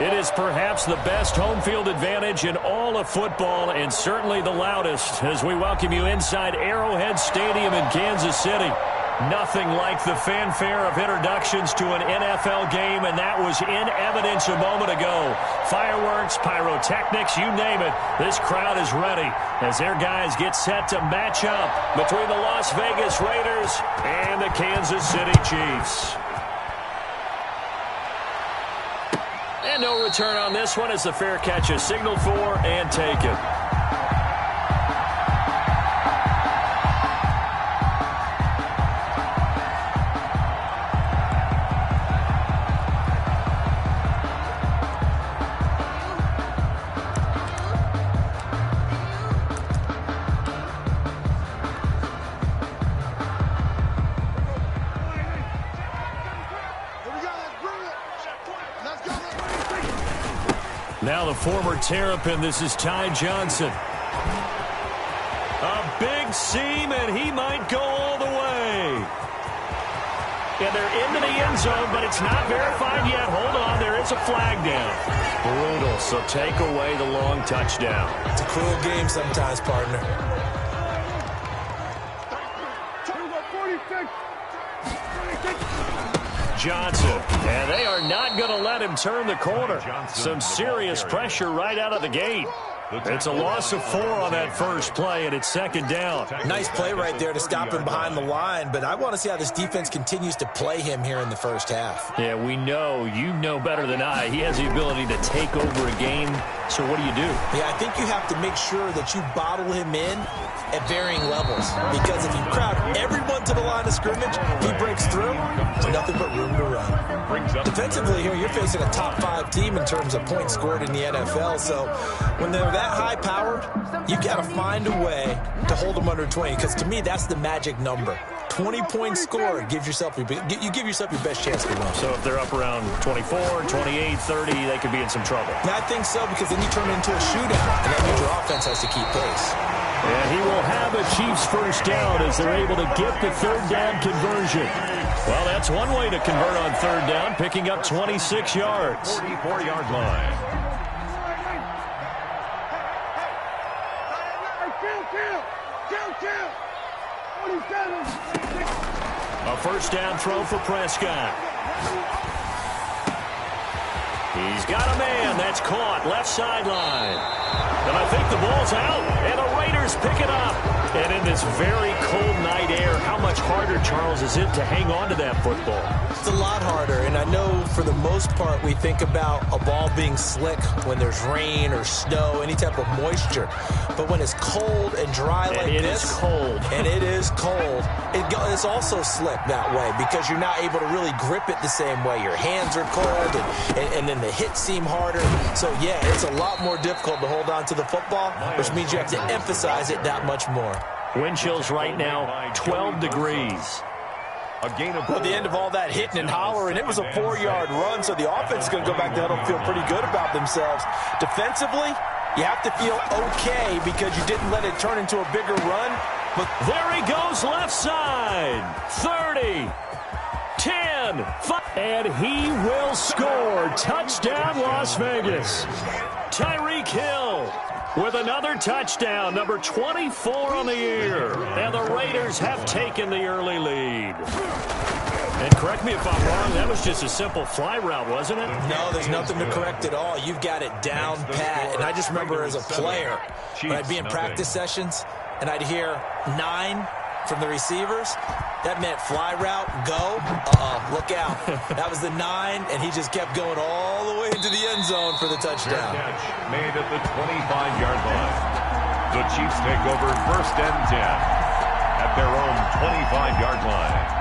It is perhaps the best home field advantage in all of football, and certainly the loudest, as we welcome you inside Arrowhead Stadium in Kansas City. Nothing like the fanfare of introductions to an NFL game, and that was in evidence a moment ago. Fireworks, pyrotechnics, you name it. This crowd is ready as their guys get set to match up between the Las Vegas Raiders and the Kansas City Chiefs. And no return on this one as the fair catch is signaled for and taken. Now the former Terrapin, this is Ty Johnson. A big seam, and he might go all the way. And they're into the end zone, but it's not verified yet. Hold on, there is a flag down. Brutal, so take away the long touchdown. It's a cruel game sometimes, partner. Johnson, and they are not going to let him turn the corner. Some serious pressure right out of the gate. It's a loss of 4 on that first play, and it's second down. Nice play right there to stop him behind the line, but I want to see how this defense continues to play him here in the first half. Yeah, we know, you know better than I, he has the ability to take over a game. So what do you do? Yeah, I think you have to make sure that you bottle him in at varying levels, because if you crowd everyone to the line of scrimmage, he breaks through, there's nothing but room to run. Defensively here, you're facing a top 5 team in terms of points scored in the NFL, so when they're that high-powered, you've got to find a way to hold them under 20, because to me, that's the magic number. 20-point score gives yourself you give yourself your best chance to win. So if they're up around 24, 28, 30, they could be in some trouble. And I think so, because then you turn it into a shootout, and that means your offense has to keep pace. And he will have a Chiefs first down as they're able to get the third down conversion. Well, that's one way to convert on third down, picking up 26 yards. 44-yard line. A first down throw for Prescott. He's got a man. That's caught. Left sideline. And I think the ball's out. And the Raiders pick it up. And in this very cold night air, how much harder, Charles, is it to hang on to that football? It's a lot harder. And I know for the most part we think about a ball being slick when there's rain or snow, any type of moisture. But when it's cold and dry like this. And it is cold. And it is cold. It's also slick that way because you're not able to really grip it the same way. Your hands are cold and then the hits seem harder. So, yeah, it's a lot more difficult to hold on to the football, which means you have to emphasize it that much more. Wind chills right now, 12 degrees. A gain of At the end of all that hitting and hollering, it was a 4-yard run, so the offense is going to go back to huddle and feel pretty good about themselves. Defensively, you have to feel okay because you didn't let it turn into a bigger run. But there he goes, left side, 30, 10, 5, and he will score. Touchdown, Las Vegas. Tyreek Hill with another touchdown, number 24 on the year. And the Raiders have taken the early lead. And correct me if I'm wrong, that was just a simple fly route, wasn't it? No, there's nothing to correct at all. You've got it down pat. And I just remember as a player, when I'd be in practice sessions, and I'd hear 9 from the receivers, that meant fly route, go, look out. That was the 9, and he just kept going all the way into the end zone for the touchdown. Catch made at the 25-yard line. The Chiefs take over first and 10 at their own 25-yard line.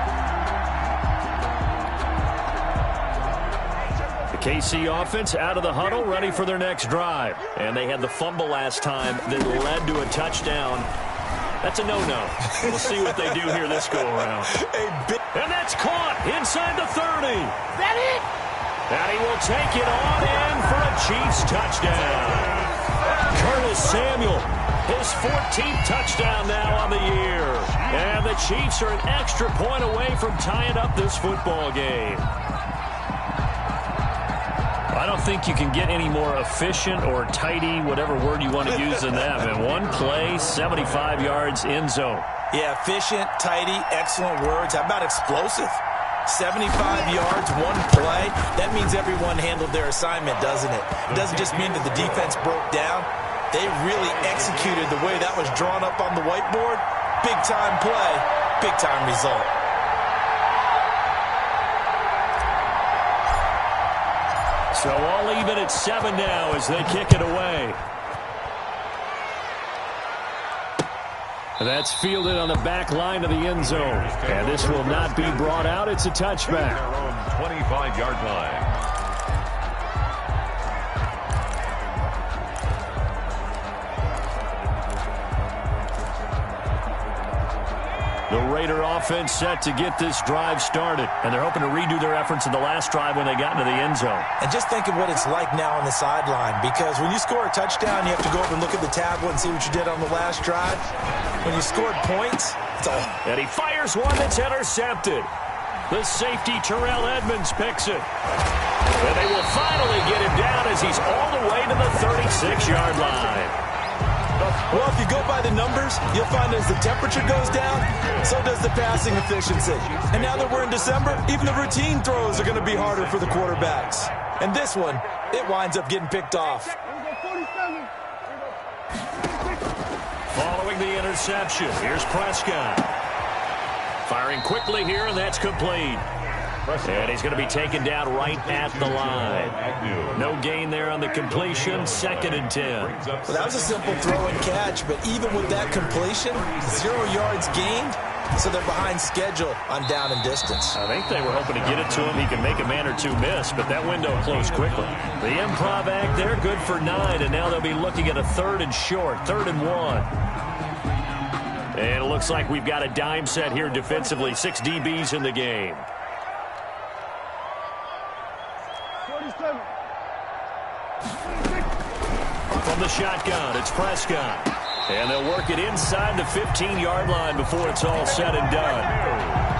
The KC offense out of the huddle, ready for their next drive. And they had the fumble last time that led to a touchdown. That's a no-no. We'll see what they do here this go-around. And that's caught inside the 30. That it? And he will take it on in for a Chiefs touchdown. Curtis Samuel, his 14th touchdown now on the year. And the Chiefs are an extra point away from tying up this football game. I don't think you can get any more efficient or tidy, whatever word you want to use in that. And one play, 75 yards, end zone. Yeah, efficient, tidy, excellent words. How about explosive? 75 yards, one play. That means everyone handled their assignment, doesn't it? It doesn't just mean that the defense broke down. They really executed the way that was drawn up on the whiteboard. Big-time play, big-time result. So all even at 7 now as they kick it away. That's fielded on the back line of the end zone. And this will not be brought out. It's a touchback. Their own 25-yard line. The Raider offense set to get this drive started. And they're hoping to redo their efforts in the last drive when they got into the end zone. And just think of what it's like now on the sideline. Because when you score a touchdown, you have to go over and look at the tablet and see what you did on the last drive. When you scored points, it's all... And he fires one that's intercepted. The safety, Terrell Edmonds, picks it. And they will finally get him down as he's all the way to the 36-yard line. Well, if you go by the numbers, you'll find as the temperature goes down, so does the passing efficiency. And now that we're in December, even the routine throws are going to be harder for the quarterbacks. And this one, it winds up getting picked off. Following the interception, here's Prescott. Firing quickly here, and that's complete. And he's going to be taken down right at the line. No gain there on the completion. 2nd and 10. Well, that was a simple throw and catch, but even with that completion, 0 yards gained, so they're behind schedule on down and distance. I think they were hoping to get it to him. He can make a man or two miss, but that window closed quickly. The improv act there, good for 9, and now they'll be looking at a 3rd and short, 3rd and 1. And it looks like we've got a dime set here defensively. 6 DBs in the game. From the shotgun, it's Prescott. And they'll work it inside the 15-yard line before it's all said and done.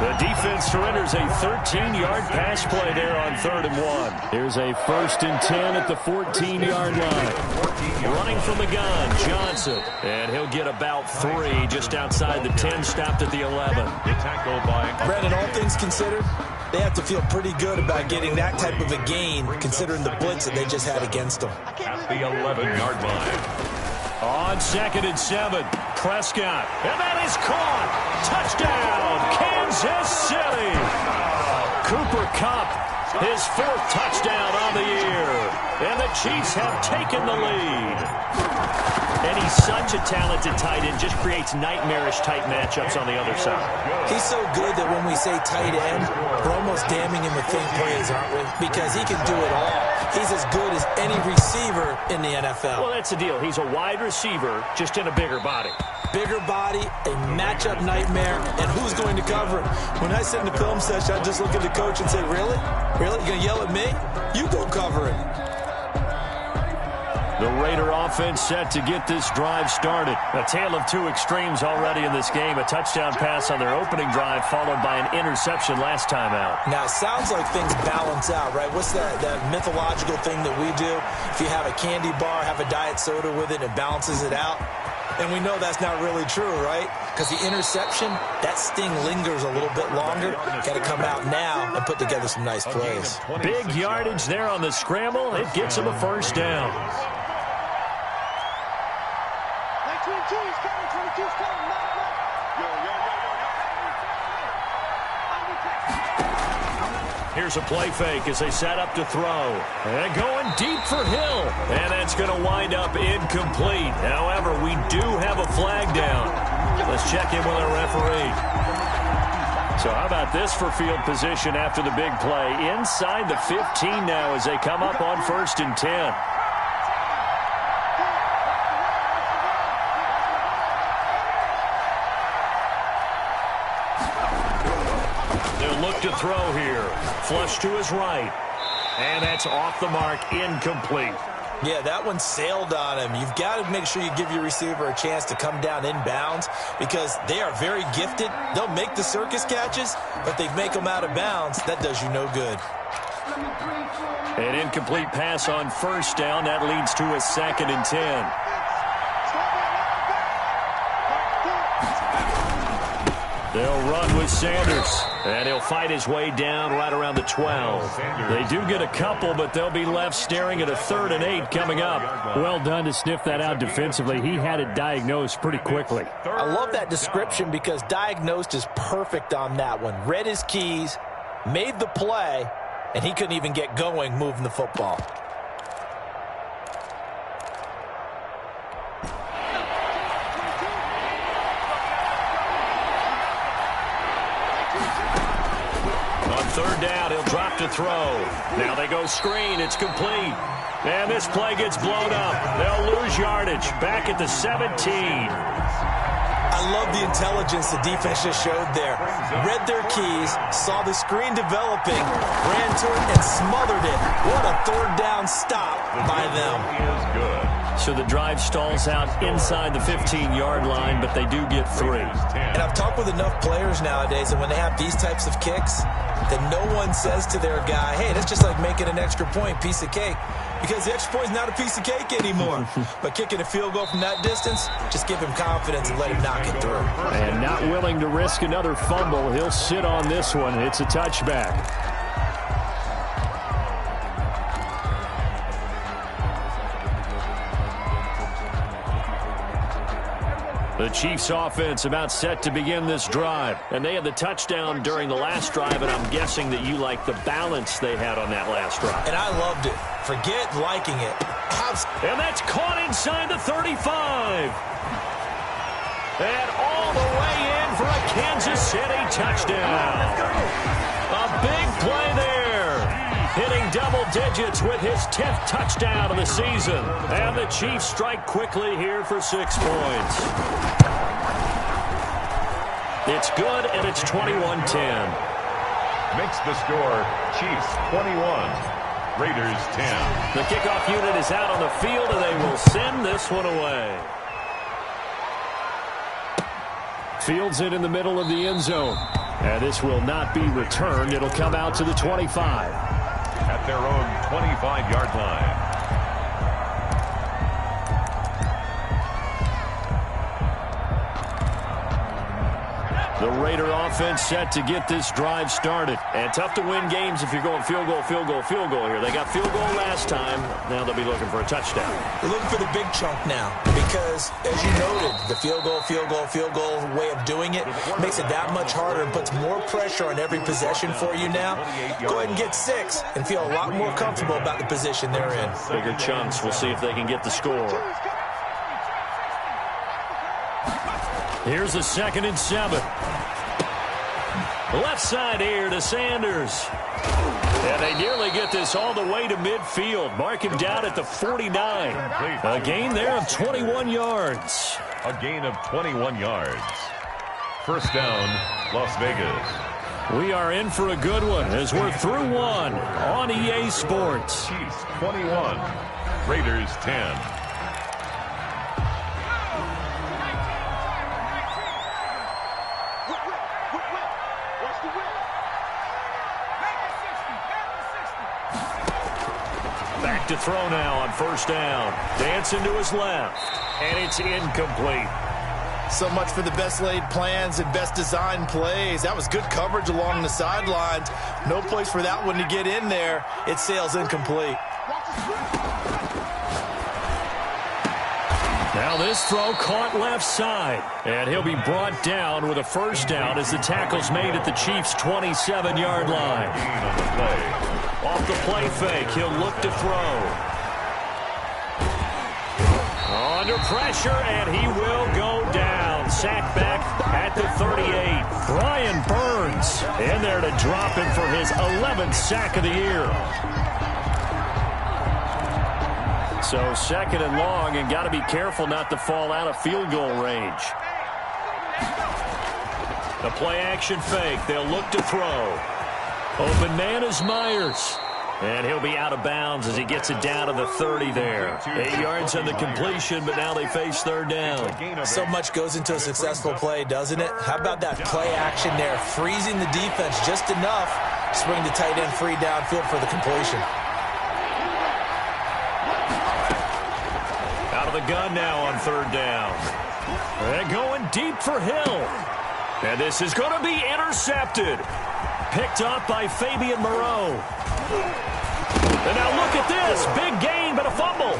The defense surrenders a 13-yard pass play there on 3rd and 1. Here's a 1st and 10 at the 14-yard line. Running from the gun, Johnson. And he'll get about 3 just outside the 10, stopped at the 11. Brandon, all things considered, they have to feel pretty good about getting that type of a gain, considering the blitz that they just had against them. At the 11-yard line. On 2nd and 7, Prescott. And that is caught. Touchdown, Kansas City. Cooper Kupp, his 4th touchdown on the year. And the Chiefs have taken the lead. And he's such a talented tight end, just creates nightmarish-type matchups on the other side. He's so good that when we say tight end, we're almost damning him with faint praise, aren't we? Because he can do it all. He's as good as any receiver in the NFL. Well, that's the deal. He's a wide receiver, just in a bigger body. Bigger body, a matchup nightmare, and who's going to cover it? When I sit in the film session, I just look at the coach and say, really? Really? You going to yell at me? You go cover it. The Raider offense set to get this drive started. A tale of 2 extremes already in this game. A touchdown pass on their opening drive followed by an interception last time out. Now, it sounds like things balance out, right? What's that mythological thing that we do? If you have a candy bar, have a diet soda with it, it balances it out. And we know that's not really true, right? Because the interception, that sting lingers a little bit longer. Got to come out now and put together some nice plays. Big yardage there on the scramble. It gets him a 1st down. Here's a play fake as they set up to throw. And going deep for Hill. And that's going to wind up incomplete. However, we do have a flag down. Let's check in with our referee. So how about this for field position after the big play? Inside the 15 now as they come up on 1st and 10. Look to throw here. Flush to his right. And that's off the mark, incomplete. Yeah, that one sailed on him. You've got to make sure you give your receiver a chance to come down inbounds because they are very gifted. They'll make the circus catches, but they make them out of bounds. That does you no good. An incomplete pass on first down. That leads to a 2nd and 10. They'll run with Sanders, and he'll fight his way down right around the 12. They do get a couple, but they'll be left staring at a 3rd and 8 coming up. Well done to sniff that out defensively. He had it diagnosed pretty quickly. I love that description because diagnosed is perfect on that one. Read his keys, made the play, and he couldn't even get going moving the football. On 3rd down, he'll drop to throw. Now they go screen. It's complete. And this play gets blown up. They'll lose yardage. Back at the 17. I love the intelligence the defense just showed there. Read their keys, saw the screen developing, ran to it, and smothered it. What a 3rd down stop by them. Is good. So the drive stalls out inside the 15-yard line, but they do get 3. And I've talked with enough players nowadays, and when they have these types of kicks, that no one says to their guy, hey, that's just like making an extra point, piece of cake. Because the extra point is not a piece of cake anymore. But kicking a field goal from that distance, just give him confidence and let him knock it through. And not willing to risk another fumble. He'll sit on this one. It's a touchback. The Chiefs offense about set to begin this drive. And they had the touchdown during the last drive, and I'm guessing that you like the balance they had on that last drive. And I loved it. Forget liking it. And that's caught inside the 35. And all the way in for a Kansas City touchdown. A big play there. Hitting double digits with his 10th touchdown of the season. And the Chiefs strike quickly here for 6 points. It's good, and it's 21-10. Makes the score Chiefs 21, Raiders 10. The kickoff unit is out on the field, and they will send this one away. Fields it in the middle of the end zone. And this will not be returned. It'll come out to the 25. At their own 25-yard line. The Raider offense set to get this drive started. And tough to win games if you're going field goal, field goal, field goal here. They got field goal last time. Now they'll be looking for a touchdown. They're looking for the big chunk now because, as you noted, the field goal way of doing it makes it that much harder and puts more pressure on every possession for you now. Go ahead and get 6 and feel a lot more comfortable about the position they're in. Bigger chunks. We'll see if they can get the score. Here's a 2nd and 7. Left side here to Sanders. And they nearly get this all the way to midfield. Mark him down at the 49. A gain there of 21 yards. A gain of 21 yards. First down, Las Vegas. We are in for a good one as we're through one on EA Sports. Chiefs 21, Raiders 10. Back to throw now on first down. Dancing to his left. And it's incomplete. So much for the best laid plans and best designed plays. That was good coverage along the sidelines. No place for that one to get in there. It sails incomplete. Now this throw caught left side. And he'll be brought down with a first down as the tackle's made at the Chiefs' 27-yard line. Off the play fake, he'll look to throw. Under pressure, and he will go down. Sacked back at the 38. Brian Burns in there to drop him for his 11th sack of the year. So 2nd and long, and got to be careful not to fall out of field goal range. The play action fake. They'll look to throw. Open man is Myers. And he'll be out of bounds as he gets it down to the 30 there. 8 yards on the completion, but now they face third down. So much goes into a successful play, doesn't it? How about that play action there, freezing the defense just enough Swing the tight end free downfield for the completion. Out of the gun now on third down. They're going deep for Hill. And this is going to be intercepted. Picked up by Fabian Moreau. And now look at this. Big gain, but a fumble.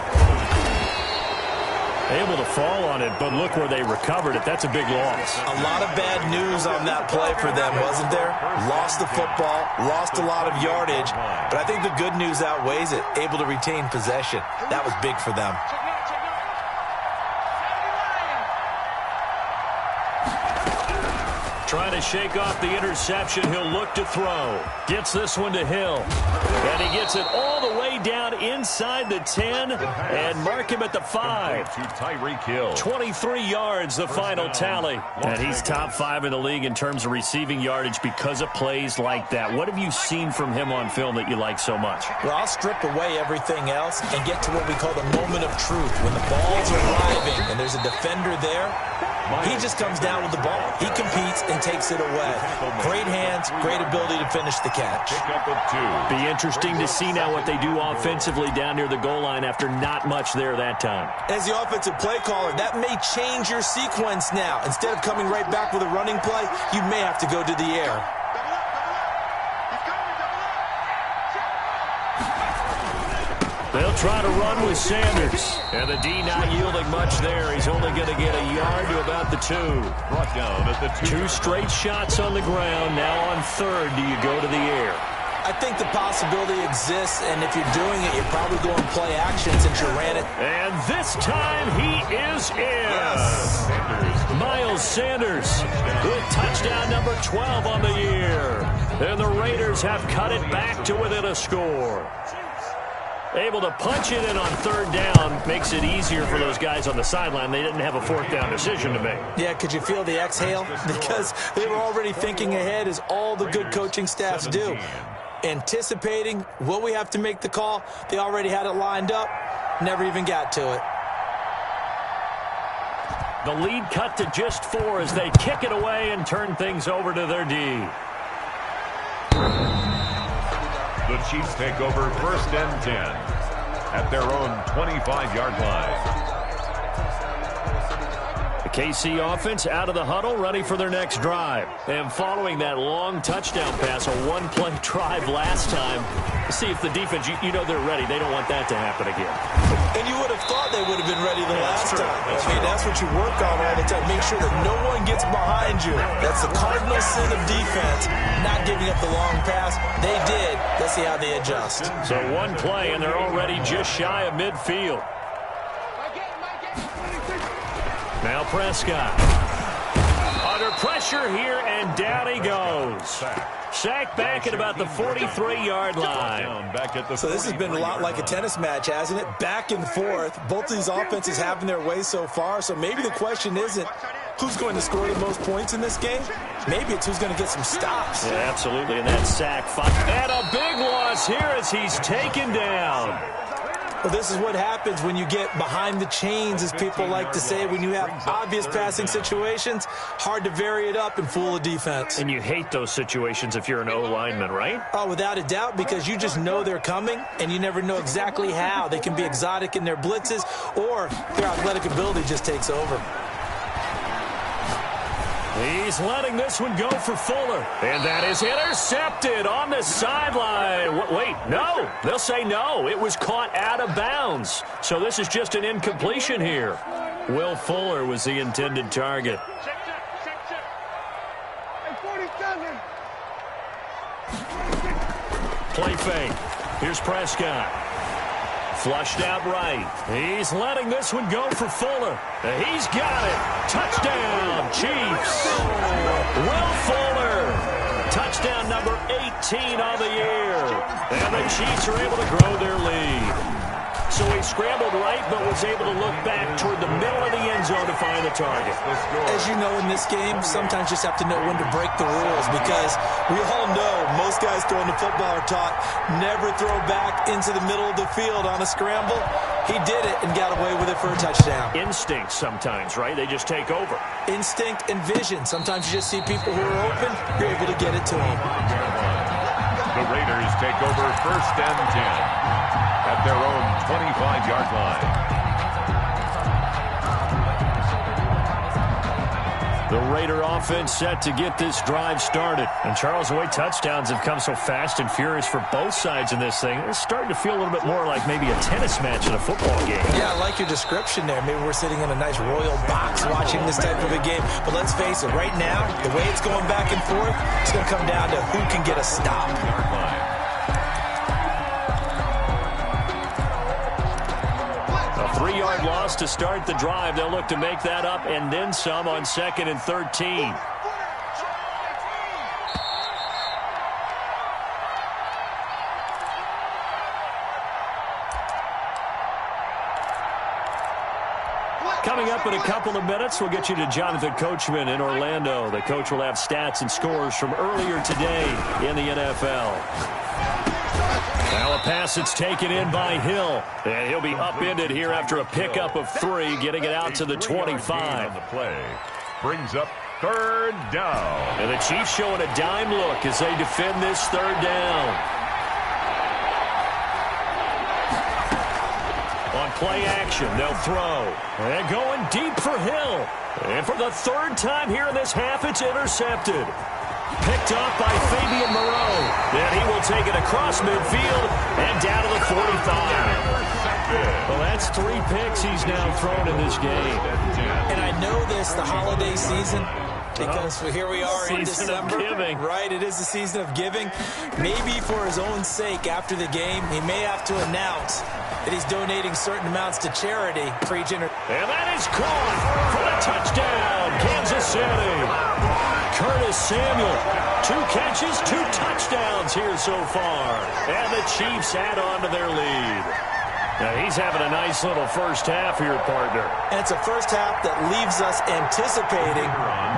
Able to fall on it, but look where they recovered it. That's a big loss. A lot of bad news on that play for them, wasn't there? Lost the football, lost a lot of yardage, but I think the good news outweighs it. Able to retain possession. That was big for them. Trying to shake off the interception. He'll look to throw. Gets this one to Hill. And he gets it all the way down inside the 10 and mark him at the 5. To Tyreek Hill. 23 yards, the final tally. And he's top 5 in the league in terms of receiving yardage because of plays like that. What have you seen from him on film that you like so much? Well, I'll strip away everything else and get to what we call the moment of truth. When the ball's arriving and there's a defender there, he just comes down with the ball. He competes and takes it away. Great hands, great ability to finish the catch. Be interesting to see now what they do offensively down near the goal line after not much there that time. As the offensive play caller, that may change your sequence now. Instead of coming right back with a running play, you may have to go to the air. They'll try to run with Sanders. And the D not yielding much there. He's only going to get a yard to about the 2. Brought down at the 2. 2 straight shots on the ground. Now on third, do you go to the air? I think the possibility exists, and if you're doing it, you're probably going play action since you ran it. And this time he is in. Yes. Miles Sanders with touchdown number 12 on the year. And the Raiders have cut it back to within a score. Able to punch it in on third down makes it easier for those guys on the sideline. They didn't have a fourth down decision to make. Yeah, could you feel the exhale? Because they were already thinking ahead, as all the good coaching staffs do. Anticipating, will we have to make the call? They already had it lined up, never even got to it. The lead cut to just 4 as they kick it away and turn things over to their D. The Chiefs take over first and 10 at their own 25-yard line. The KC offense out of the huddle, ready for their next drive. And following that long touchdown pass, a one-play drive last time, see if the defense, you know they're ready. They don't want that to happen again. And you would have thought they would have been ready the last time. I mean, that's what you work on all the time. Make sure that no one gets behind you. That's the cardinal sin of defense, not giving up the long pass. They did. Let's see how they adjust. So one play, and they're already just shy of midfield. Now Prescott. Under pressure here, and down he goes. Sacked back at about the 43-yard line. So this has been a lot like a tennis match, hasn't it? Back and forth. Both of these offenses having their way so far. So maybe the question isn't who's going to score the most points in this game. Maybe it's who's going to get some stops. Yeah, absolutely. And that sack. And a big loss here as he's taken down. Well, this is what happens when you get behind the chains, as people like to say. When you have obvious passing situations, hard to vary it up and fool a defense. And you hate those situations if you're an O-lineman, right? Oh, without a doubt, because you just know they're coming, and you never know exactly how. They can be exotic in their blitzes, or their athletic ability just takes over. He's letting this one go for Fuller. And that is intercepted on the sideline. Wait, no. They'll say no. It was caught out of bounds. So this is just an incompletion here. Will Fuller was the intended target. Play fake. Here's Prescott. Flushed out right. He's letting this one go for Fuller. He's got it. Touchdown, Chiefs. Will Fuller. Touchdown number 18 on the year. And the Chiefs are able to grow their lead. So he scrambled right, but was able to look back toward the middle of the end zone to find the target. As you know, in this game, sometimes you just have to know when to break the rules, because we all know most guys throwing the football are taught never throw back into the middle of the field on a scramble. He did it and got away with it for a touchdown. Instinct sometimes, right? They just take over. Instinct and vision. Sometimes you just see people who are open, you're able to get it to them. The Raiders take over 1st and 10 at their own 25-yard line. The Raider offense set to get this drive started. And Charles, the way touchdowns have come so fast and furious for both sides in this thing, it's starting to feel a little bit more like maybe a tennis match in a football game. Yeah, I like your description there. Maybe we're sitting in a nice royal box watching this type of a game. But let's face it, right now, the way it's going back and forth, it's going to come down to who can get a stop. A 3-yard loss to start the drive. They'll look to make that up and then some on 2nd and 13. Coming up in a couple of minutes, we'll get you to Jonathan Coachman in Orlando. The coach will have stats and scores from earlier today in the NFL. Now a pass that's taken in by Hill. And he'll be upended here after a pickup of 3, getting it out to the 25. On the play brings up 3rd down. And the Chiefs showing a dime look as they defend this 3rd down. On play action, they'll throw. And going deep for Hill. And for the 3rd time here in this half, it's intercepted. Picked up by Fabian Moreau. And he will take it across midfield and down to the 45. Well, that's 3 picks he's now thrown in this game. And I know this, the holiday season, because here we are in December. Season of giving. Right, it is the season of giving. Maybe for his own sake after the game, he may have to announce that he's donating certain amounts to charity for each And that is caught for the touchdown, Kansas City. Curtis Samuel, 2 catches, 2 touchdowns here so far. And the Chiefs add on to their lead. Now he's having a nice little first half here, partner. And it's a first half that leaves us anticipating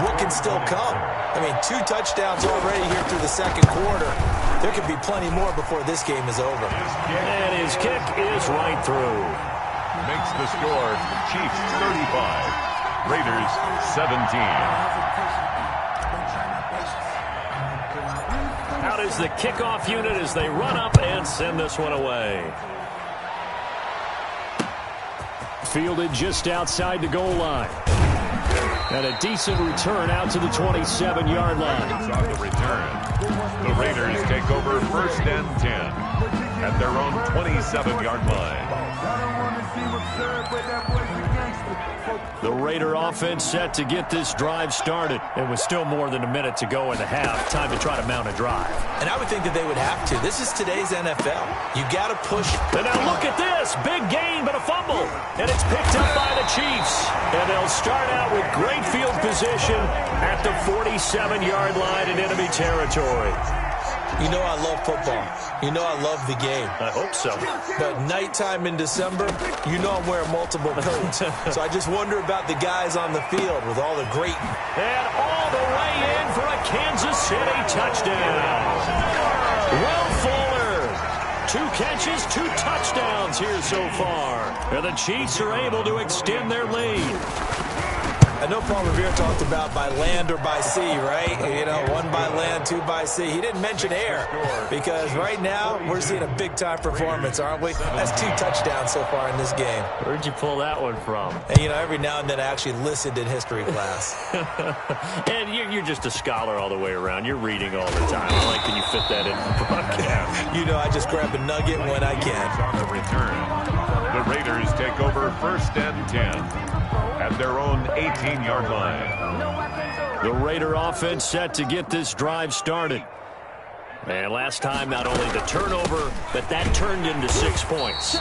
what can still come. I mean, 2 touchdowns already here through the 2nd quarter. There could be plenty more before this game is over. And his kick is right through. Makes the score Chiefs 35, Raiders 17. Out is the kickoff unit as they run up and send this one away. Fielded just outside the goal line. And a decent return out to the 27-yard line. On the return, the Raiders take over 1st and 10 at their own 27-yard line. The Raider offense set to get this drive started. And with still more than a minute to go in the half, time to try to mount a drive. And I would think that they would have to. This is today's NFL. You got to push. And now look at this. Big gain, but a fumble. And it's picked up by the Chiefs. And they'll start out with great field position at the 47-yard line in enemy territory. You know I love football. You know I love the game. I hope so. But nighttime in December, you know I'm wearing multiple coats. So I just wonder about the guys on the field with all the great. And all the way in for a Kansas City touchdown. Will Fuller. 2 catches, 2 touchdowns here so far. And the Chiefs are able to extend their lead. I know Paul Revere talked about by land or by sea, right? You know, 1 by land, 2 by sea. He didn't mention air because right now we're seeing a big-time performance, aren't we? That's 2 touchdowns so far in this game. Where'd you pull that one from? And, you know, every now and then I actually listened in history class. And you're just a scholar all the way around. You're reading all the time. I like that you fit that in the broadcast. You know, I just grab a nugget when I can. On the return, the Raiders take over 1st and 10 at their own 18-yard line. The Raider offense set to get this drive started. And last time, not only the turnover, but that turned into 6 points.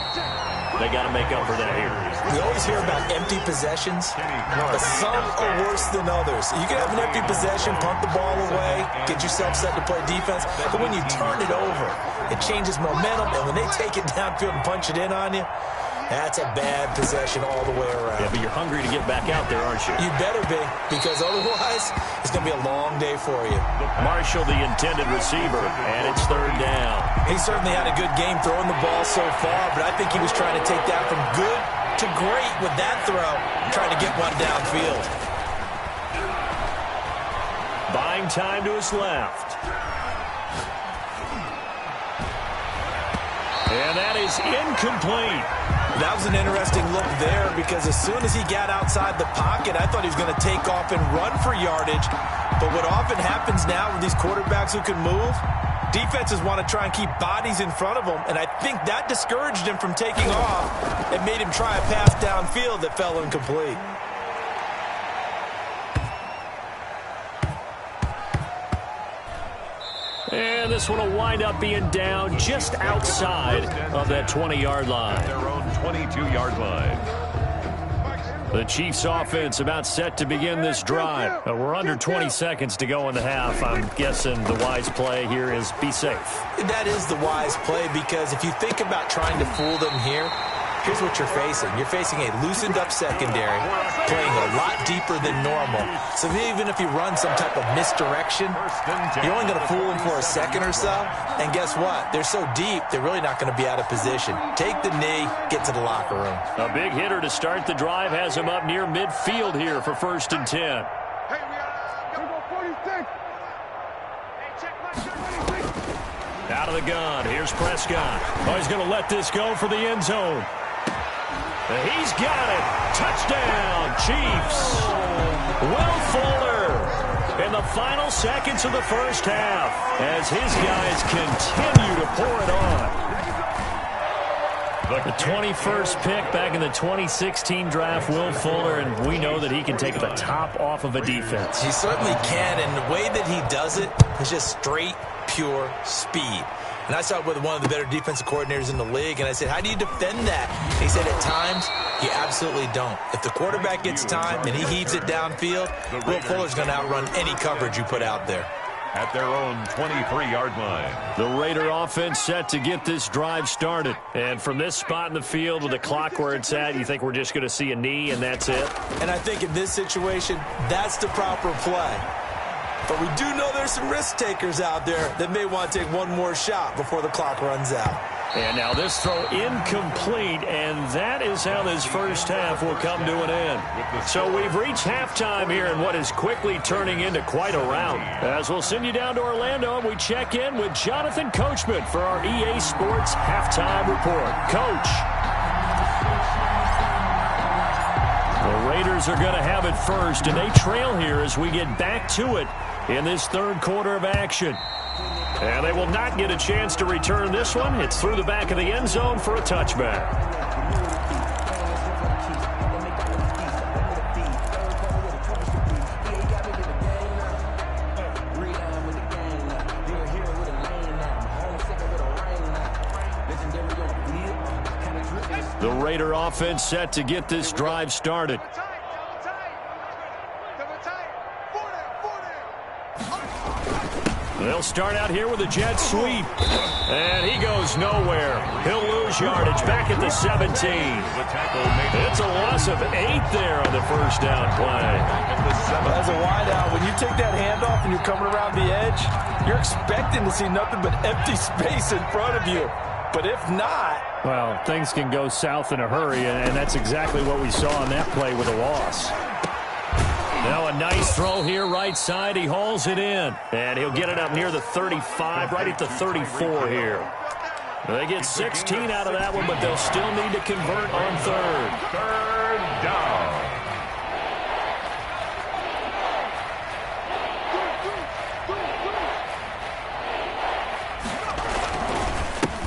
They got to make up for that here. We always hear about empty possessions, but some are worse than others. You can have an empty possession, punt the ball away, get yourself set to play defense, but when you turn it over, it changes momentum, and when they take it downfield and punch it in on you, that's a bad possession all the way around. Yeah, but you're hungry to get back out there, aren't you? You better be, because otherwise, it's going to be a long day for you. Marshall, the intended receiver, and it's 3rd down. He certainly had a good game throwing the ball so far, but I think he was trying to take that from good to great with that throw, trying to get one downfield. Buying time to his left. And that is incomplete. That was an interesting look there because as soon as he got outside the pocket, I thought he was going to take off and run for yardage. But what often happens now with these quarterbacks who can move, defenses want to try and keep bodies in front of them, and I think that discouraged him from taking off and made him try a pass downfield that fell incomplete. And this one will wind up being down just outside of that 20-yard line. Their own 22-yard line. The Chiefs offense about set to begin this drive. We're under 20 seconds to go in the half. I'm guessing the wise play here is be safe. That is the wise play because if you think about trying to fool them here, here's what you're facing. You're facing a loosened-up secondary, playing a lot deeper than normal. So even if you run some type of misdirection, you're only going to fool them for a second or so. And guess what? They're so deep, they're really not going to be out of position. Take the knee, get to the locker room. A big hitter to start the drive has him up near midfield here for 1st and 10. Out of the gun. Here's Prescott. Oh, he's going to let this go for the end zone. He's got it. Touchdown, Chiefs. Will Fuller in the final seconds of the first half as his guys continue to pour it on. The 21st pick back in the 2016 draft, Will Fuller, and we know that he can take the top off of a defense. He certainly can, and the way that he does it is just straight, pure speed. And I saw it with one of the better defensive coordinators in the league, and I said, how do you defend that? And he said, at times, you absolutely don't. If the quarterback gets time and he heaves it downfield, Will Fuller's going to outrun any coverage you put out there. At their own 23-yard line. The Raider offense set to get this drive started. And from this spot in the field with the clock where it's at, you think we're just going to see a knee and that's it? And I think in this situation, that's the proper play. But we do know there's some risk takers out there that may want to take one more shot before the clock runs out. And now this throw incomplete, and that is how this first half will come to an end. So we've reached halftime here in what is quickly turning into quite a rout. As we'll send you down to Orlando, and we check in with Jonathan Coachman for our EA Sports Halftime Report. Coach. The Raiders are going to have it first, and they trail here as we get back to it in this third quarter of action. And they will not get a chance to return this one. It's through the back of the end zone for a touchback. The Raider offense set to get this drive started. They'll start out here with a jet sweep. And he goes nowhere. He'll lose yardage back at the 17. It's a loss of 8 there on the first down play. As a wideout, when you take that handoff and you're coming around the edge, you're expecting to see nothing but empty space in front of you. But if not... Well, things can go south in a hurry, and that's exactly what we saw on that play with a loss. Now a nice throw here right side. He hauls it in. And he'll get it up near the 35, right at the 34 here. They get 16 out of that one, but they'll still need to convert on third. Third down.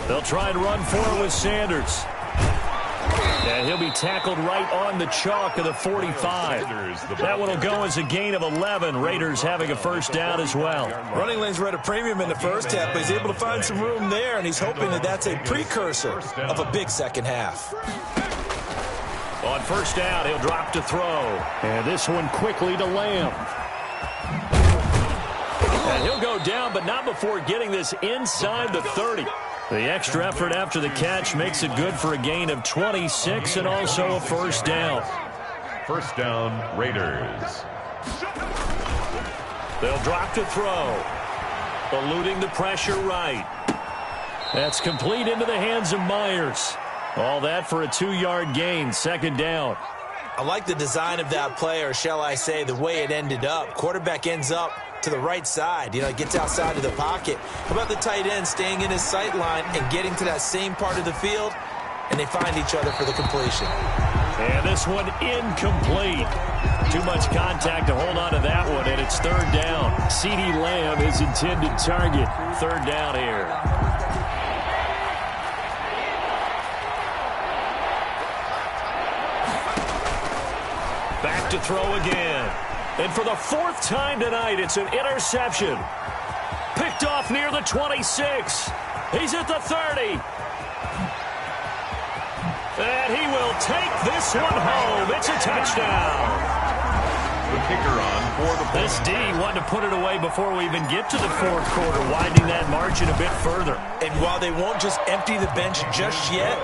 They'll try and run for it with Sanders. And he'll be tackled right on the chalk of the 45. That one will go as a gain of 11. Raiders having a first down as well. Running lanes were at a premium in the first half, but he's able to find some room there, and he's hoping that that's a precursor of a big second half. On first down, he'll drop to throw. And this one quickly to Lamb. And he'll go down, but not before getting this inside the 30. The extra effort after the catch makes it good for a gain of 26 and also a first down. First down, Raiders. They'll drop to throw. Eluding the pressure right. That's complete into the hands of Myers. All that for a 2-yard gain, second down. I like the design of that play, or shall I say the way it ended up. Quarterback ends up to the right side. You know, he gets outside of the pocket. How about the tight end staying in his sight line and getting to that same part of the field, and they find each other for the completion. And this one incomplete. Too much contact to hold on to that one, and it's third down. CeeDee Lamb, his intended target. Third down here. Back to throw again. And for the fourth time tonight, it's an interception. Picked off near the 26. He's at the 30. And he will take this one home. It's a touchdown. The kicker on for the point. This D wanted to put it away before we even get to the fourth quarter, widening that margin a bit further. And while they won't just empty the bench just yet,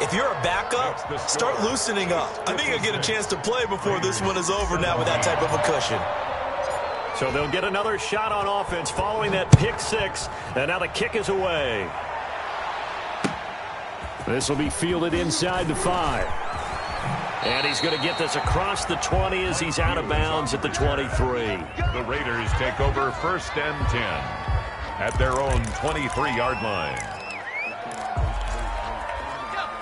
if you're a backup, start loosening up. I think you'll get a chance to play before this one is over now with that type of a cushion. So they'll get another shot on offense following that pick six. And now the kick is away. This will be fielded inside the 5. And he's going to get this across the 20 as he's out of bounds at the 23. The Raiders take over first and 10 at their own 23-yard line.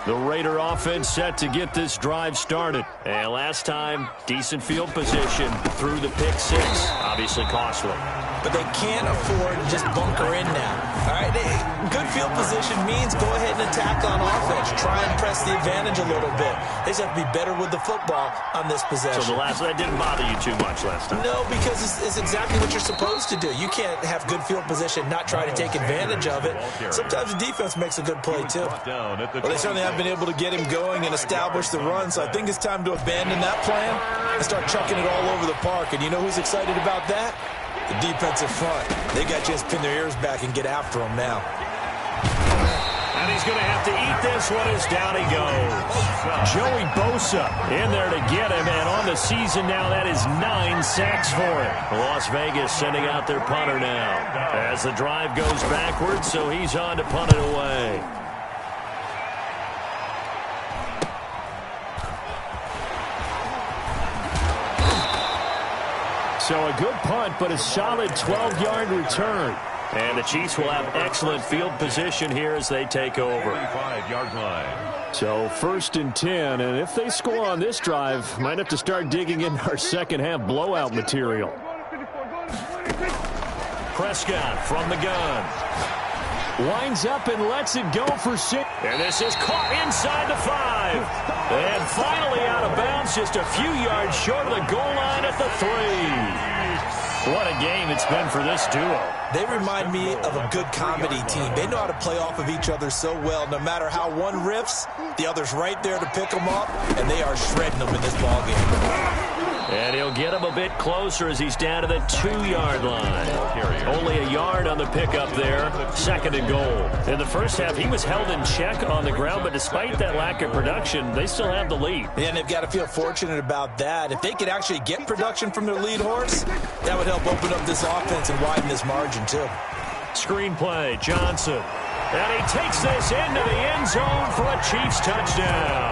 The Raider offense set to get this drive started. And last time, decent field position through the pick six. Obviously costly. But they can't afford to just bunker in now. All right, good field position means go ahead and attack on offense. Try and press the advantage a little bit. They just have to be better with the football on this possession. So that didn't bother you too much last time? No, because it's exactly what you're supposed to do. You can't have good field position, not try to take advantage of it. Sometimes the defense makes a good play, too. Well, they certainly have been able to get him going and establish the run, so I think it's time to abandon that plan and start chucking it all over the park. And you know who's excited about that? The defensive front. They got to just pin their ears back and get after him now. And he's going to have to eat this one as down he goes. Joey Bosa in there to get him, and on the season now, that is 9 sacks for him. Las Vegas sending out their punter now as the drive goes backwards, so he's on to punt it away. So a good punt, but a solid 12-yard return. And the Chiefs will have excellent field position here as they take over. 25-yard line. So first and 10, and if they score on this drive, might have to start digging in our second half blowout material. Prescott from the gun. Winds up and lets it go for 6. And this is caught inside the 5. And finally out of bounds, just a few yards short of the goal line at the 3. What a game it's been for this duo. They remind me of a good comedy team. They know how to play off of each other so well. No matter how one riffs, the other's right there to pick them up, and they are shredding them in this ballgame. And he'll get him a bit closer as he's down to the 2-yard line. Only a yard on the pickup there. Second and goal. In the first half, he was held in check on the ground, but despite that lack of production, they still have the lead. Yeah, and they've got to feel fortunate about that. If they could actually get production from their lead horse, that would help open up this offense and widen this margin, too. Screenplay, Johnson. And he takes this into the end zone for a Chiefs touchdown.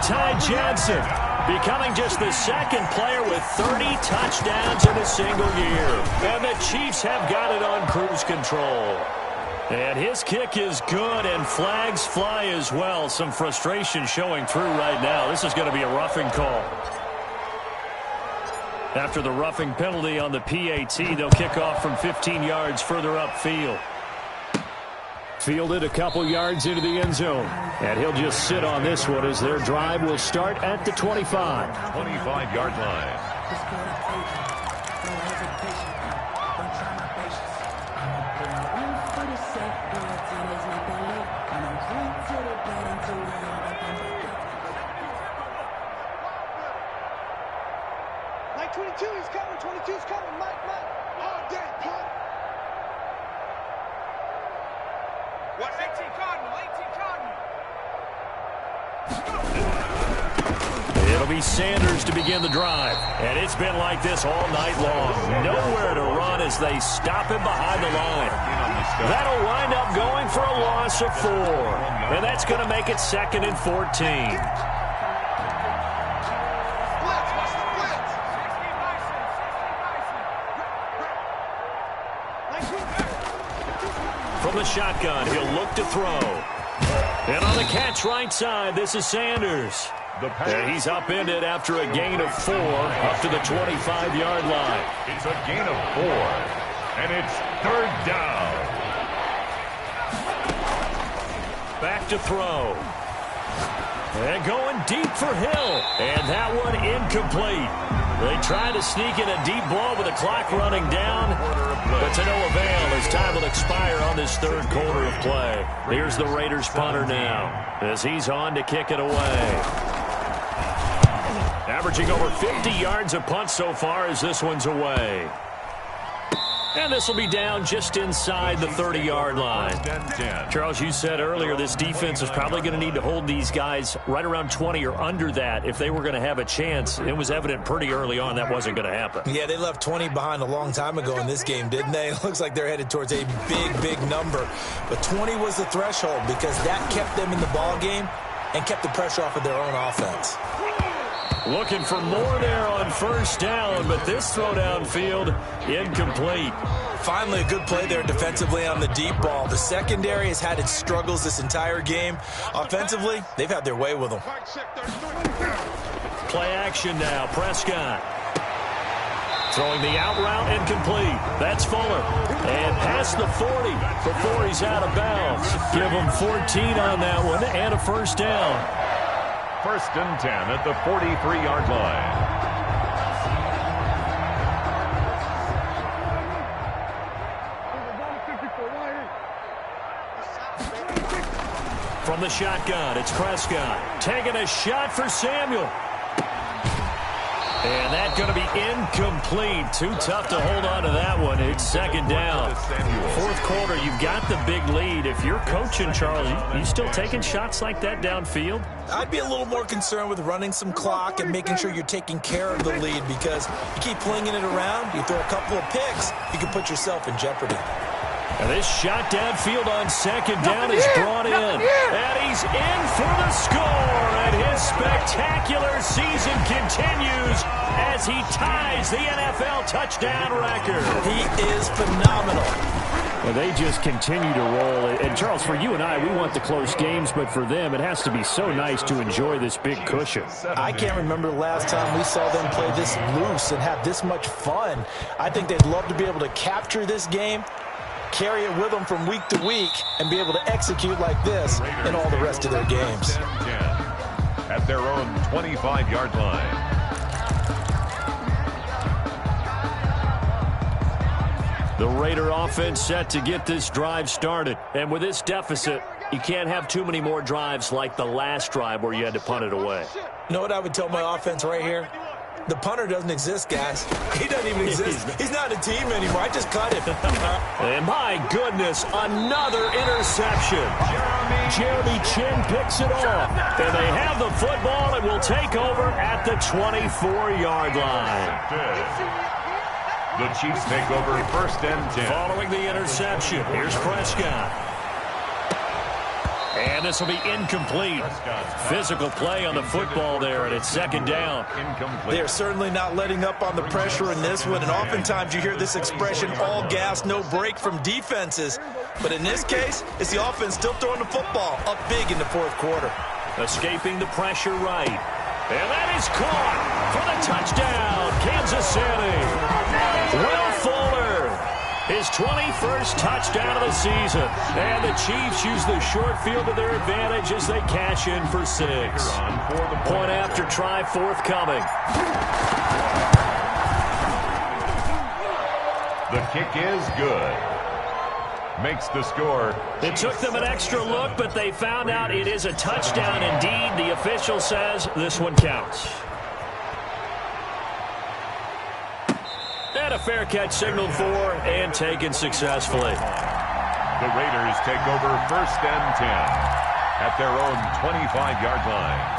Ty Johnson becoming just the second player with 30 touchdowns in a single year. And the Chiefs have got it on cruise control. And his kick is good, and flags fly as well. Some frustration showing through right now. This is going to be a roughing call. After the roughing penalty on the PAT, they'll kick off from 15 yards further upfield. Fielded a couple yards into the end zone. And he'll just sit on this one as their drive will start at the 25. 25-yard line. Mike 22 is coming, 22 is coming, Mike, all day, punt. What? 18 Cardinal, 18 Cardinal. It'll be Sanders to begin the drive. And it's been like this all night long. Nowhere to run as they stop him behind the line. That'll wind up going for a loss of 4. And that's going to make it 2nd and 14. From the shotgun, he'll look to throw. And on the catch right side, this is Sanders. And he's upended after a gain of 4 up to the 25-yard line. It's a gain of 4, and it's 3rd down. Back to throw. And going deep for Hill. And that one incomplete. They try to sneak in a deep ball with the clock running down, but to no avail as time will expire on this 3rd quarter of play. Here's the Raiders punter now as he's on to kick it away. Averaging over 50 yards a punt so far as this one's away. And this will be down just inside the 30-yard line. Charles, you said earlier this defense is probably going to need to hold these guys right around 20 or under that if they were going to have a chance. It was evident pretty early on that wasn't going to happen. Yeah, they left 20 behind a long time ago in this game, didn't they? It looks like they're headed towards a big number. But 20 was the threshold because that kept them in the ball game and kept the pressure off of their own offense. Looking for more there on 1st down, but this throw downfield incomplete. Finally, a good play there defensively on the deep ball. The secondary has had its struggles this entire game. Offensively, they've had their way with them. Play action now. Prescott. Throwing the out route incomplete. That's Fuller. And past the 40 before he's out of bounds. Give him 14 on that one and a 1st down. 1st and 10 at the 43-yard line. From the shotgun, it's Prescott. Taking a shot for Samuel. And that's going to be incomplete. Too tough to hold on to that one. It's 2nd down. 4th quarter, you've got the big lead. If you're coaching, Charles, you still taking shots like that downfield? I'd be a little more concerned with running some clock and making sure you're taking care of the lead because you keep flinging it around, you throw a couple of picks, you can put yourself in jeopardy. And this shot downfield on 2nd down is brought in. And he's in for the score. And his spectacular season continues as he ties the NFL touchdown record. He is phenomenal. Well, they just continue to roll. And, Charles, for you and I, we want the close games, but for them, it has to be so nice to enjoy this big cushion. I can't remember the last time we saw them play this loose and have this much fun. I think they'd love to be able to capture this game, carry it with them from week to week, and be able to execute like this in all the rest of their games. At their own 25-yard line. The Raider offense set to get this drive started. And with this deficit, you can't have too many more drives like the last drive where you had to punt it away. You know what I would tell my offense right here? The punter doesn't exist, guys. He doesn't even exist. He's not a team anymore. I just cut him. And my goodness, another interception. Jeremy Chin picks it off. And they have the football and will take over at the 24-yard line. The Chiefs take over 1st and 10. Following the interception, here's Prescott. And this will be incomplete. Physical play on the football there, and it's 2nd down. They're certainly not letting up on the pressure in this one, and oftentimes you hear this expression, all gas, no break from defenses. But in this case, it's the offense still throwing the football up big in the 4th quarter. Escaping the pressure right. And that is caught for the touchdown, Kansas City. Will Fuller, his 21st touchdown of the season. And the Chiefs use the short field to their advantage as they cash in for 6. Point after try forthcoming. The kick is good. Makes the score. It took them an extra look, but they found out it is a touchdown indeed. The official says this one counts. And a fair catch signaled for and taken successfully. The Raiders take over 1st and 10 at their own 25-yard line.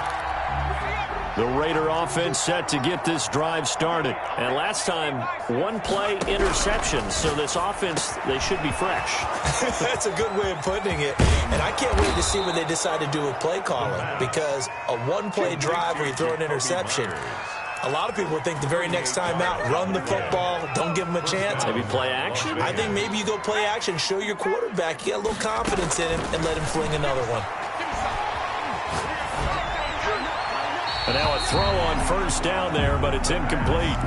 The Raider offense set to get this drive started. And last time, one play interception. So this offense, they should be fresh. That's a good way of putting it. And I can't wait to see what they decide to do with play calling. Because a one-play drive where you throw an interception, a lot of people would think the very next time out, run the football, don't get give him a chance? Maybe play action? I think maybe you go play action, show your quarterback you got a little confidence in him, and let him fling another one. And now a throw on first down there, but it's incomplete.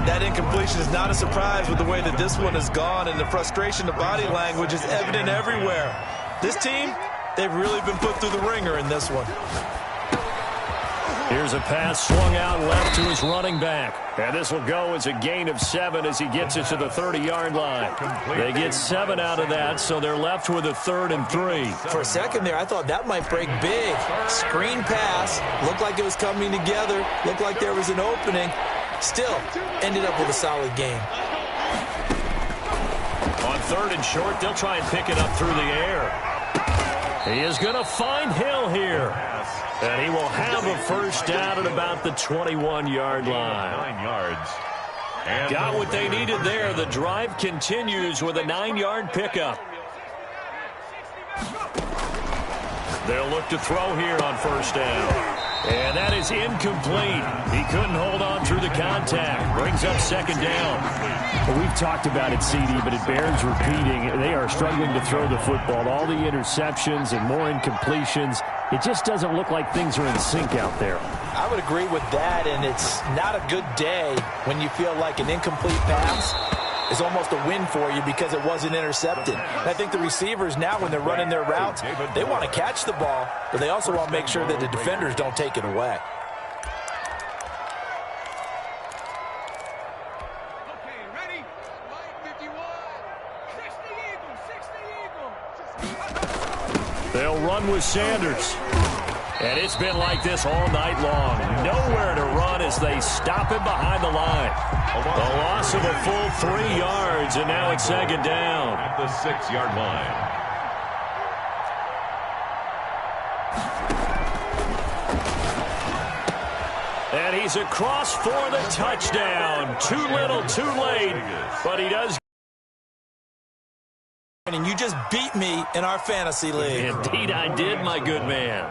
That incompletion is not a surprise with the way that this one has gone, and the frustration, the body language is evident everywhere. This team, they've really been put through the ringer in this one. Here's a pass swung out left to his running back. And this will go as a gain of 7 as he gets it to the 30-yard line. They get 7 out of that, so they're left with a 3rd and 3. For a second there, I thought that might break big. Screen pass. Looked like it was coming together. Looked like there was an opening. Still, ended up with a solid game. On 3rd and short, they'll try and pick it up through the air. He is going to find Hill here. And he will have a first down at about the 21-yard line. 9 yards. And got what they needed there. The drive continues with a 9-yard pickup. They'll look to throw here on first down. And that is incomplete. He couldn't hold on through the contact. Brings up 2nd down. Well, we've talked about it, CD, but it bears repeating. They are struggling to throw the football. All the interceptions and more incompletions. It just doesn't look like things are in sync out there. I would agree with that, and it's not a good day when you feel like an incomplete pass is almost a win for you because it wasn't intercepted. And I think the receivers now, when they're running their routes, they want to catch the ball, but they also want to make sure that the defenders don't take it away. Okay, ready? Line 51. 60 Eagles. They'll run with Sanders. And it's been like this all night long. Nowhere to run as they stop him behind the line. A loss of a full 3 yards, and now it's 2nd down. At the 6-yard line. And he's across for the touchdown. Too little, too late, but he does. And you just beat me in our fantasy league. Indeed I did, my good man.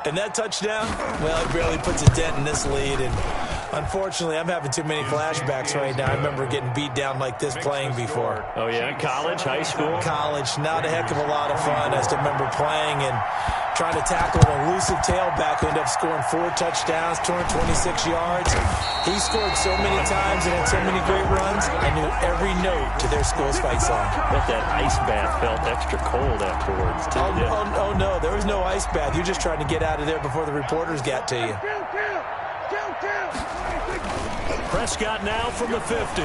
And that touchdown, well, it barely puts a dent in this lead. And unfortunately, I'm having too many flashbacks right now. I remember getting beat down like this playing before. Oh, yeah? College, high school? College, not a heck of a lot of fun. I just remember playing and trying to tackle an elusive tailback who ended up scoring 4 touchdowns, 226 yards. He scored so many times and had so many great runs, I knew every note to their school's fight song. Bet that ice bath felt extra cold afterwards, too. Oh, no, there was no ice bath. You're just trying to get out of there before the reporters got to you. Prescott now from the 50.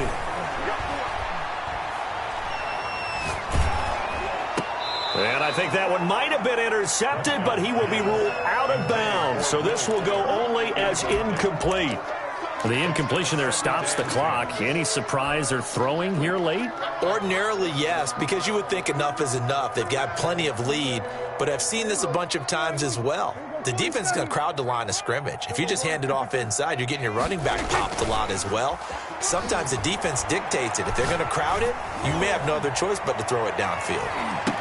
And I think that one might have been intercepted, but he will be ruled out of bounds. So this will go only as incomplete. The incompletion there stops the clock. Any surprise they're throwing here late? Ordinarily, yes, because you would think enough is enough. They've got plenty of lead, but I've seen this a bunch of times as well. The defense is going to crowd the line of scrimmage. If you just hand it off inside, you're getting your running back popped a lot as well. Sometimes the defense dictates it. If they're going to crowd it, you may have no other choice but to throw it downfield.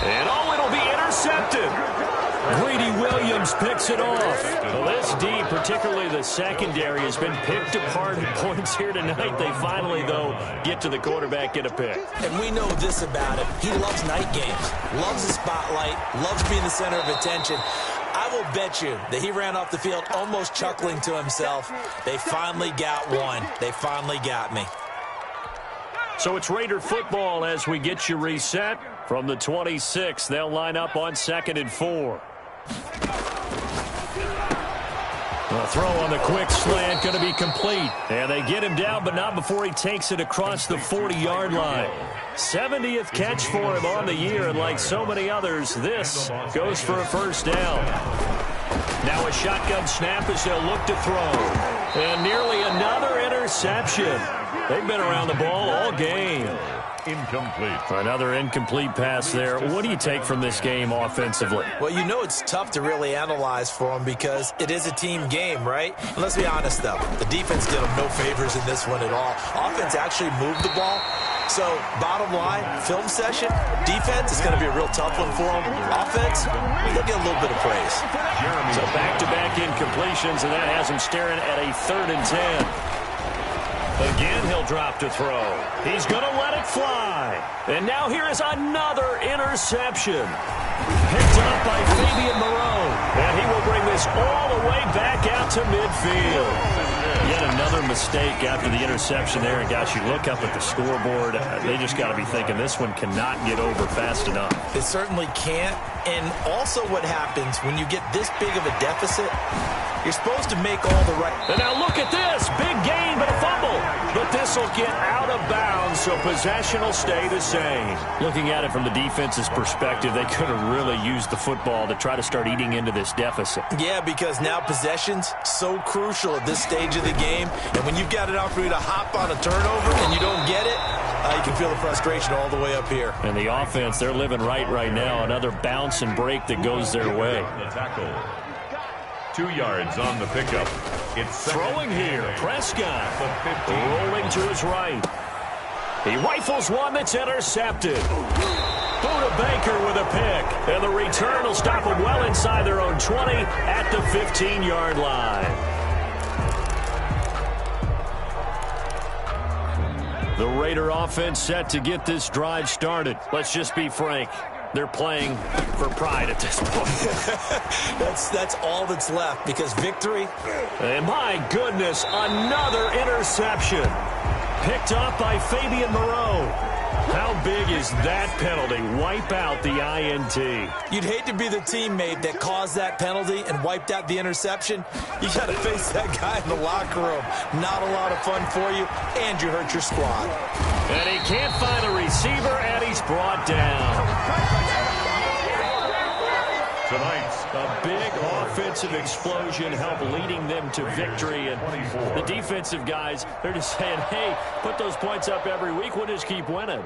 And it'll be intercepted. Greedy Williams picks it off. Well, this D, particularly the secondary, has been picked apart at points here tonight. They finally, though, get to the quarterback, get a pick. And we know this about him. He loves night games, loves the spotlight, loves being the center of attention. I will bet you that he ran off the field almost chuckling to himself. They finally got one. They finally got me. So it's Raider football as we get you reset. From the 26, they'll line up on 2nd and 4. A throw on the quick slant going to be complete. And they get him down, but not before he takes it across the 40-yard line. 70th catch for him on the year, and like so many others, this goes for a first down. Now a shotgun snap as they'll look to throw. And nearly another interception. They've been around the ball all game. Incomplete. Another incomplete pass there. What do you take from this game offensively? Well, you know it's tough to really analyze for them because it is a team game, right? And let's be honest, though. The defense did them no favors in this one at all. Offense actually moved the ball. So, bottom line, film session, defense is going to be a real tough one for them. Offense, they'll get a little bit of praise. So back-to-back incompletions, and that has them staring at a 3rd and 10. Again, he'll drop to throw. He's going to let it fly. And now here is another interception. Picked up by Fabian Moreau. And he will bring this all the way back out to midfield. Yet another mistake after the interception there. And, gosh, you look up at the scoreboard. They just got to be thinking this one cannot get over fast enough. It certainly can't. And also what happens when you get this big of a deficit, you're supposed to make all the right. And now look at this. Big gain, but a fumble. But this will get out of bounds, so possession will stay the same. Looking at it from the defense's perspective, they could have really used the football to try to start eating into this deficit. Yeah, because now possession's so crucial at this stage of the game. And when you've got an opportunity to hop on a turnover and you don't get it, you can feel the frustration all the way up here. And the offense, they're living right now. Another bounce and break that goes their way. The tackle. 2 yards on the pickup. It's throwing here. Prescott rolling to his right. He rifles one that's intercepted. Buda Baker with a pick. And the return will stop them well inside their own 20 at the 15-yard line. The Raider offense set to get this drive started. Let's just be frank. They're playing for pride at this point. That's all that's left, because victory. And my goodness, another interception. Picked up by Fabian Moreau. How big is that penalty? Wipe out the INT. You'd hate to be the teammate that caused that penalty and wiped out the interception. You got to face that guy in the locker room. Not a lot of fun for you, and you hurt your squad. And he can't find a receiver, and he's brought down. Tonight's a big offensive explosion helped leading them to victory. And the defensive guys, they're just saying, hey, put those points up every week. We'll just keep winning.